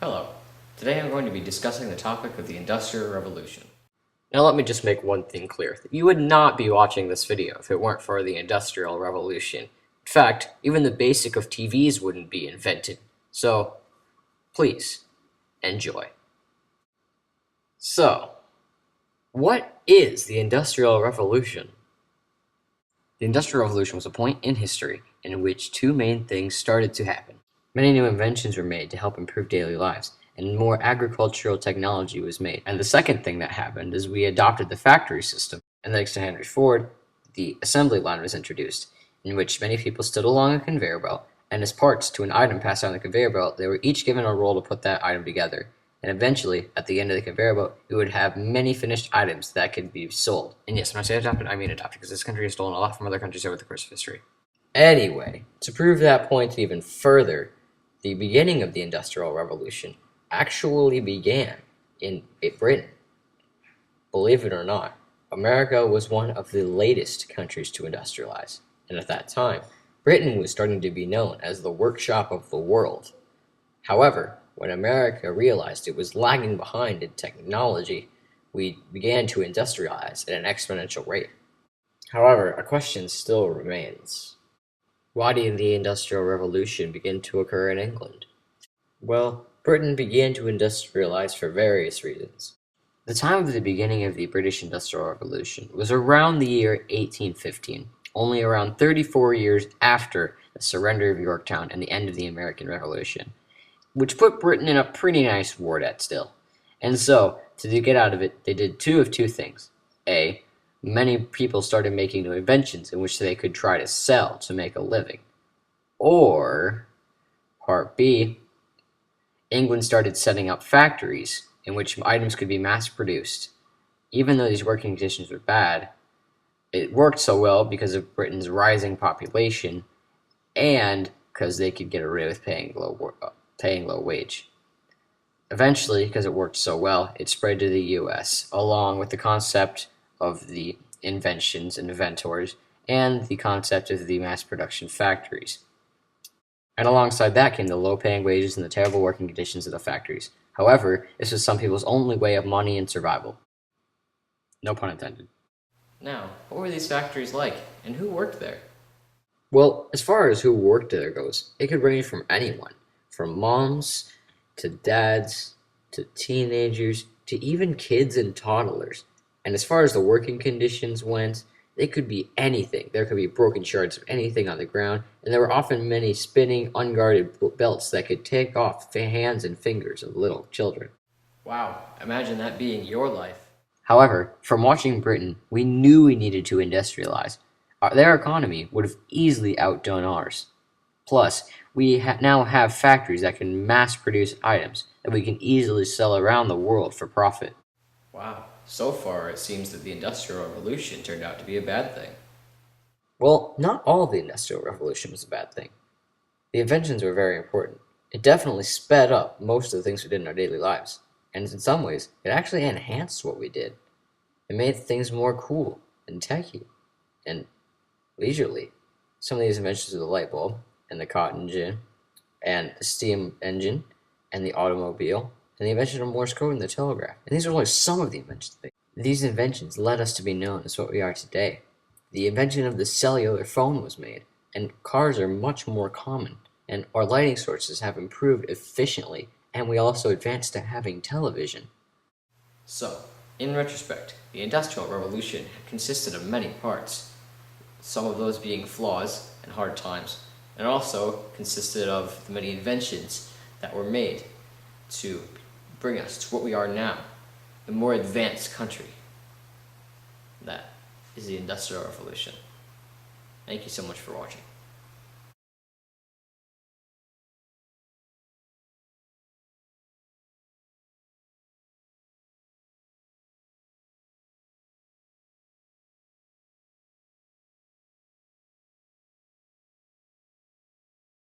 Hello. Today I'm going to be discussing the topic of the Industrial Revolution. Now let me just make one thing clear. You would not be watching this video if it weren't for the Industrial Revolution. In fact, even the basic of TVs wouldn't be invented. So, please, enjoy. So, what is the Industrial Revolution? The Industrial Revolution was a point in history in which two main things started to happen. Many new inventions were made to help improve daily lives, and more agricultural technology was made. And the second thing that happened is we adopted the factory system. And thanks to Henry Ford, the assembly line was introduced, in which many people stood along a conveyor belt, and as parts to an item passed down the conveyor belt, they were each given a role to put that item together. And eventually, at the end of the conveyor belt, we would have many finished items that could be sold. And yes, when I say adopted, I mean adopted, because this country has stolen a lot from other countries over the course of history. Anyway, to prove that point even further, the beginning of the Industrial Revolution actually began in Britain. Believe it or not, America was one of the latest countries to industrialize, and at that time, Britain was starting to be known as the workshop of the world. However, when America realized it was lagging behind in technology, we began to industrialize at an exponential rate. However, a question still remains. Why did the Industrial Revolution begin to occur in England? Well, Britain began to industrialize for various reasons. The time of the beginning of the British Industrial Revolution was around the year 1815, only around 34 years after the surrender of Yorktown and the end of the American Revolution, which put Britain in a pretty nice war debt still. And so, to get out of it, they did two of two things. A, many people started making new inventions in which they could try to sell to make a living. Or, part B, England started setting up factories in which items could be mass-produced. Even though these working conditions were bad, it worked so well because of Britain's rising population and because they could get away with paying low wage. Eventually, because it worked so well, it spread to the US, along with the concept of the inventions and inventors and the concept of the mass production factories. And alongside that came the low-paying wages and the terrible working conditions of the factories. However, this was some people's only way of money and survival. No pun intended. Now, what were these factories like, and who worked there? Well, as far as who worked there goes, it could range from anyone, from moms to dads to teenagers to even kids and toddlers. And as far as the working conditions went, they could be anything. There could be broken shards of anything on the ground, and there were often many spinning, unguarded belts that could take off the hands and fingers of little children. Wow, imagine that being your life. However, from watching Britain, we knew we needed to industrialize. Their economy would have easily outdone ours. Plus, we now have factories that can mass produce items that we can easily sell around the world for profit. Wow, so far it seems that the Industrial Revolution turned out to be a bad thing. Well, not all of the Industrial Revolution was a bad thing. The inventions were very important. It definitely sped up most of the things we did in our daily lives. And in some ways, it actually enhanced what we did. It made things more cool and techy and leisurely. Some of these inventions were the light bulb and the cotton gin and the steam engine and the automobile and the invention of Morse code and the telegraph. And these are only some of the inventions. These inventions led us to be known as what we are today. The invention of the cellular phone was made, and cars are much more common, and our lighting sources have improved efficiently, and we also advanced to having television. So, in retrospect, the Industrial Revolution consisted of many parts, some of those being flaws and hard times, and also consisted of the many inventions that were made to bring us to what we are now, a more advanced country. That is the Industrial Revolution. Thank you so much for watching.